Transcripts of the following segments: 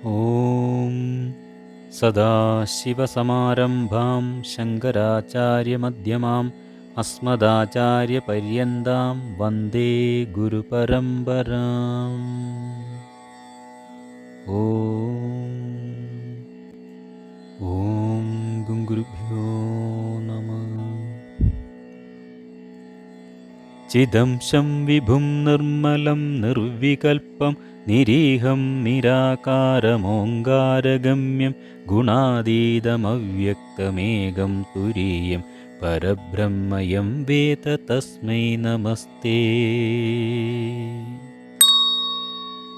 ഓം സദാശിവസമാരംഭാം ശങ്കരാചാര്യമധ്യമാം അസ്മദാചാര്യപര്യന്താം വന്ദേ ഗുരുപരമ്പരാം. ഓം ഗുരുഭ്യോ നമഃ. ചിദംശം വിഭും നിർമ്മലം നിർവികൽപം നിരീഹം നിരാകാരമോങ്കാരഗമ്യം ഗുണാതീതമവ്യക്തമേകം തുരീയം പരബ്രഹ്മയം വേദ തസ്മൈ നമസ്തേ.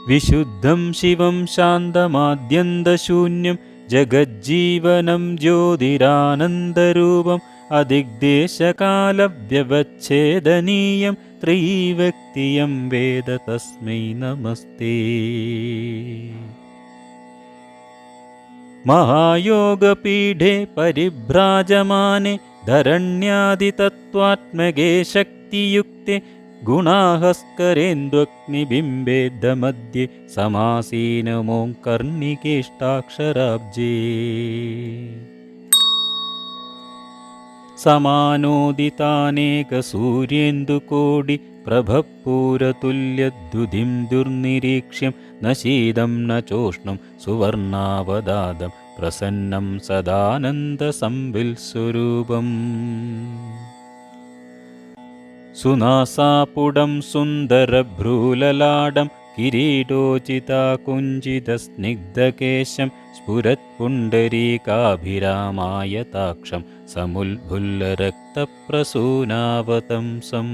വിശുദ്ധം ശിവം ശാന്തമാദ്യന്തശൂന്യം ജഗജ്ജീവനം ജ്യോതിരാനന്ദരൂപം അദിഗ്ദേശകാലവ്യവച്ഛേദനീയം ത്രയീവ്യക്തിയം വേദ തസ്മൈ നമസ്തേ. മഹായോഗപീഠേ പരിഭ്രാജമാനെ ധരണ്യാദിതത്വാത്മകേ ശക്തിയുക്തേ ഗുണാഹസ്കരേന്ദ്വഗ്നിബിംബേദ്ധമധ്യേ സമാസീനമോങ്കർണികേഷ്ടാക്ഷരാബ്ജേ. സമാനോദിതാനേകസൂര്യേന്ദുകോടി പ്രഭപൂരതുല്യദ്യുതിം ദുർനിരീക്ഷ്യം ന ശീതം ന ചോഷ്ണം സുവർണാവതാദം പ്രസന്നം സദാനന്ദസംവിൽസ്വരൂപം. സുനാസാപുടം സുന്ദരഭ്രൂലലാടം കിരീടോചിതാകുഞ്ചിതസ്നിഗ്ധകേശം സ്ഫുരത്പുണ്ഡരീകാഭിരാമായതാക്ഷം സമുൽഭുല്ലരക്തപ്രസൂനാവതംസം.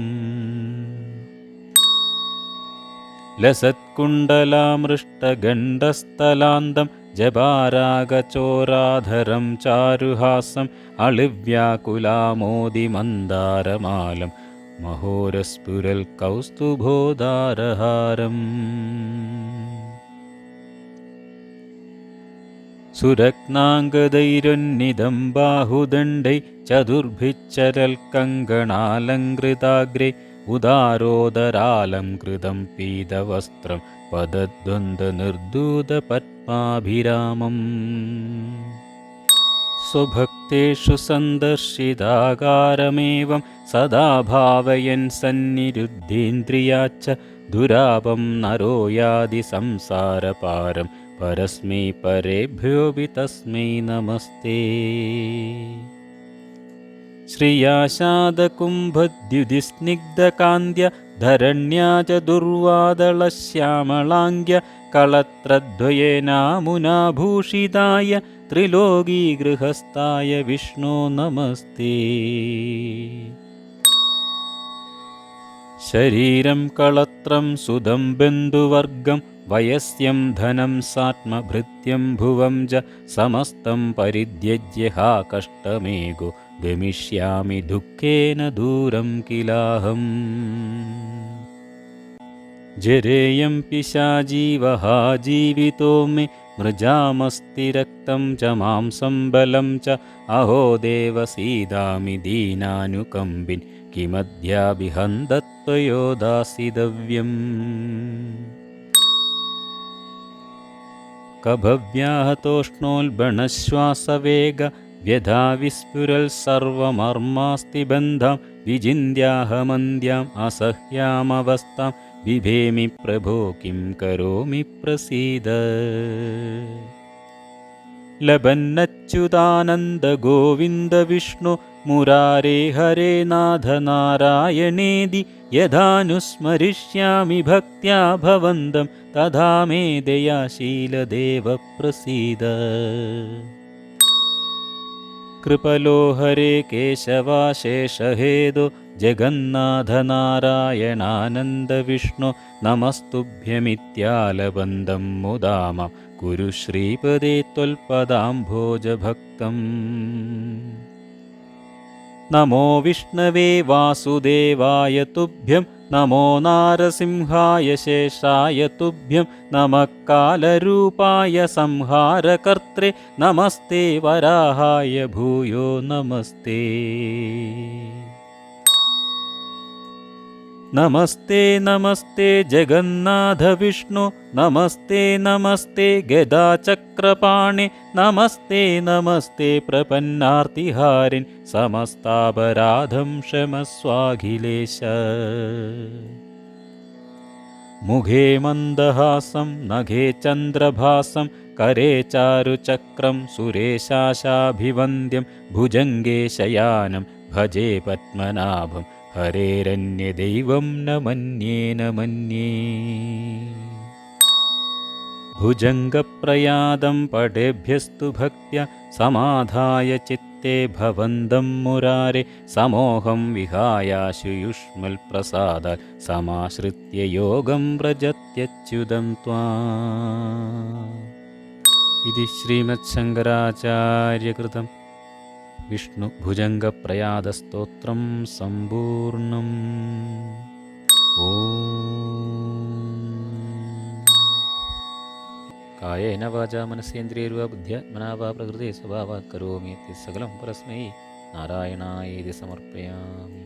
ലസത്കുണ്ടലാമൃഷ്ടഗണ്ഡസ്ഥലാന്തം ജപാരാഗചോരാധരം ചാരുഹാസം അളിവ്യാകുലാമോദിമന്ദാരമാലം മഹോരസ്ഫുരൽ കൗസ്തുഭോദാരഹാരം. സുരത്നാംഗദൈരുന്നിതം ബാഹുദണ്ഡൈ ചതുർഭിശ്ചരൽ കങ്കണാലങ്കൃതാഗ്രേ ഉദാരോദരാലംകൃതം പീതവസ്ത്രം പദദ്വന്ദ്വനിർദൂതപത്മാഭിരാമം. സ്വഭക്തേഷു സന്ദർശിതാകാരമേവം സദാ ഭാവയൻ സന്നിരുദ്ധേന്ദ്രിയാച്ച ദുരാപം നരോ യാതി സംസാരപാരം പരസ്മൈ പരേഭ്യോऽപി തസ്മൈ നമസ്തേ. ശ്രിയാശാദകുംഭദ്യുതിസ്നിഗ്ധകാന്ത്യ ധരണ്യാ ച ദുർവാദളശ്യാമളാംഗ്യ കളത്രദ്വയേനാമുനാഭൂഷിതായ ത്രിലോകീഗൃഹസ്ഥായ വിഷ്ണോ നമസ്തേ. ശരീരം കളത്രം സുതം ബന്ധുവർഗം വയസ്യം ധനം സാത്മഭൃത്യം ഭുവം ച സമസ്തം പരിത്യജ്യ ഹാ കഷ്ടമേകോ ഗമിഷ്യാമി ദുഃഖേന ദൂരം കിലാഹം. ജരേയം പിശാചീവഹ ജീവിതോ മേ മൃജാമസ്തി രക്തം ച മാംസം ബലം ച അഹോ ദേവ സീതാമി ദീനാനുകമ്പിൻ കിമദ്യാഭിഹന്തത്വയോ ദാസിതവ്യം. കഭവ്യാഹതോഷ്ണോൽബണശ്വാസവേഗ വ്യഥാ വിസ്ഫുരൽ സർവമർമാസ്തി ബന്ധം വിചിന്യാഹമന്ത്യാം അസഹ്യാമവസ്ഥാം ബിഭേമി പ്രഭോ കിം കരോമി പ്രസീദ. ലബന്നച്യുതാനന്ദ ഗോവിന്ദ വിഷ്ണു മുരാരേ ഹരേ നാഥ നാരായണേതി യഥാനുസ്മരിഷ്യാമി ഭക്ത്യാ ഭവന്തം തഥാ മേ ദയാശീലദേവ പ്രസീദ. കൃപലോ ഹരേ കേശവാശേഷഹേദോ ജഗന്നാഥ നാരായണാനന്ദ വിഷ്ണു നമസ്തുഭ്യമിത്യാലബന്ധം മുദാമ കുരു ശ്രീപദേ ത്വൽപദാംഭോജഭക്തം. നമോ വിഷ്ണവേ വാസുദേവായ തുഭ്യം നമോ നാരസിംഹായ ശേഷായ തുഭ്യം നമഃ കാലരൂപായ സംഹാരകർത്രേ നമസ്തേ വരാഹായ ഭൂയോ നമസ്തേ. നമസ്തേ നമസ്തേ ജഗന്നാഥ വിഷ്ണു നമസ്തേ നമസ്തേ ഗദാചക്രപാണി നമസ്തേ നമസ്തേ പ്രപന്നാർത്തിഹാരിൻ സമസ്താപരാധം ക്ഷമസ്വാഖിലേശ. മുഖേ മന്ദഹാസം നഖേ ചന്ദ്രഭാസം കരേ ചാരുചക്രം സുരേശാശാഭിവന്ദ്യം ഭുജംഗേ ശയാനം ഭജേ പത്മനാഭം ഹരേരന്യദൈവം ന മന്യേ ന മന്യേ. ഭുജംഗപ്രയാദം പടേഭ്യസ്തു ഭക്ത്യ സമാധായ ചിത്തേ ഭവന്തം മുരാരെ സമോഹം വിഹായാശുയുഷ്മൽ പ്രസാദാൽ സമാശ്രിത്യ യോഗം വ്രജത്യച്യുതം ത്വാം. ഇതി ശ്രീമത്ശങ്കരാചാര്യകൃതം വിഷ്ണു ഭുജംഗപ്രയാദസ്തോത്രം സമ്പൂർണം. കായേന വാചാ മനസേന്ദ്രിയർവാ ബുദ്ധ്യാത്മനാ വാ പ്രകൃതേ സ്വഭാവാത് കരോമി യത്സകലം പരസ്മൈ നാരായണായേതി സമർപ്പയാമി.